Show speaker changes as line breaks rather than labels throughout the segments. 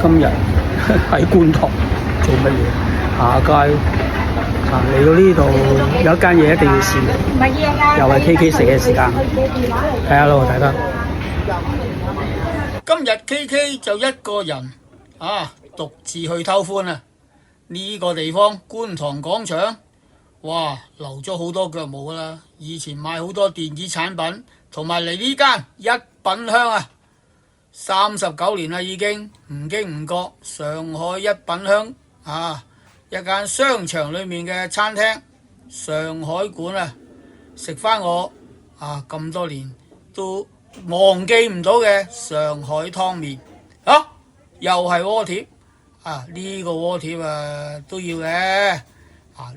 今日喺觀塘做乜嘢？下街嚟到呢度有一間嘢一定要試，又係 KK 食嘅時間，睇下咯，大家。
今日 KK 就一個人獨自去偷歡啊！呢個地方觀塘廣場，哇，留咗好多腳毛啦！以前買好多電子產品，同埋嚟呢間一品香啊，39年啦已經，唔經唔覺，上海一品香一間商場裏面嘅餐廳，上海館啊，食翻我咁多年都忘記唔到嘅上海湯麵又係鍋貼呢個鍋貼都要嘅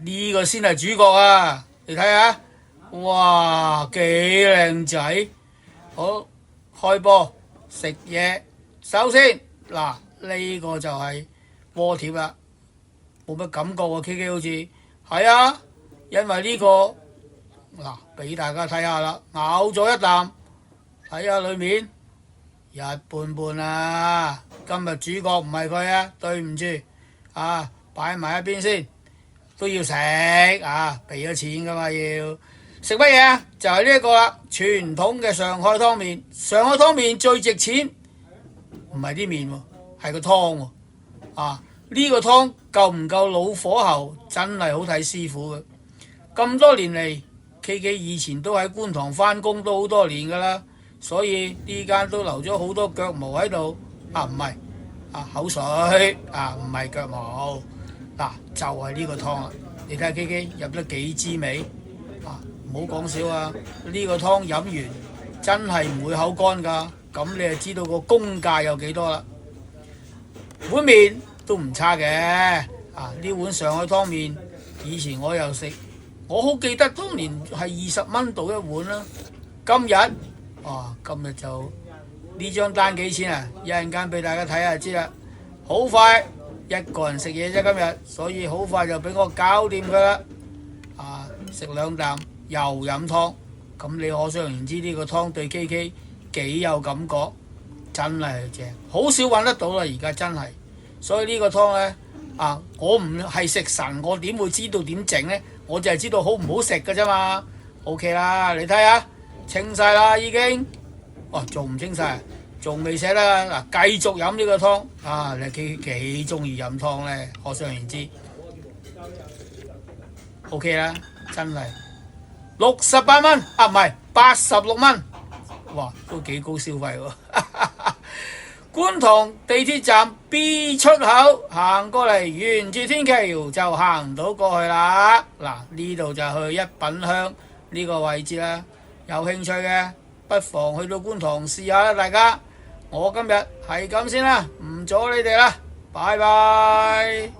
呢個先係主角啊！你睇下，哇，幾靚仔！好，開波食嘢，首先呢個就係鍋貼啦，冇乜感覺喎，KK 好似係啊，因為呢個俾大家睇下啦，咬咗一啖，睇下裏面一半半啊！今日主角唔係佢啊，對唔住擺埋一邊先，都要食俾咗錢噶嘛，要食乜嘢啊？就係呢一個啦，傳統嘅上海湯麵。上海湯麵最值錢唔係啲麵喎，係個湯喎呢個湯夠唔夠老火候，真係好睇師傅嘅。咁多年嚟，KK 以前都喺觀塘返工都好多年噶啦，所以呢間都留咗好多腳毛喺度。唔係口水唔係腳毛就係呢個湯啦。你睇下 KK 入得幾滋味唔好講笑啊！呢個湯飲完真係唔會口乾噶，咁你就知道個公價有幾多啦。碗麵都唔差嘅呢碗上海湯麵以前我又食，我好記得當年係20蚊到一碗啦。今日就呢張單幾錢啊？一陣間俾大家睇下知啦。好快一個人食嘢啫今日，所以好快就俾我搞掂佢啦。食兩啖又飲湯，咁你可想而知呢個湯對 KK 幾有感覺，真係正，好少揾得到啦而家真係。所以呢個湯呢，我唔係食神，我點會知道點整呢？我就係知道好唔好食㗎啫嘛。OK 啦，你睇下清晒啦已經，仲唔清晒？仲未寫得繼續飲呢個湯你幾中意飲湯呢？可想而知。OK 啦，真係68蚊唔係86蚊，哇，都幾高消費喎。觀塘地鐵站 B 出口行過嚟，沿住天橋就行到過去啦。呢度就去一品香呢個位置啦。有興趣嘅不妨去到觀塘試下啦，大家。我今日係咁先啦，唔阻你哋啦，拜拜。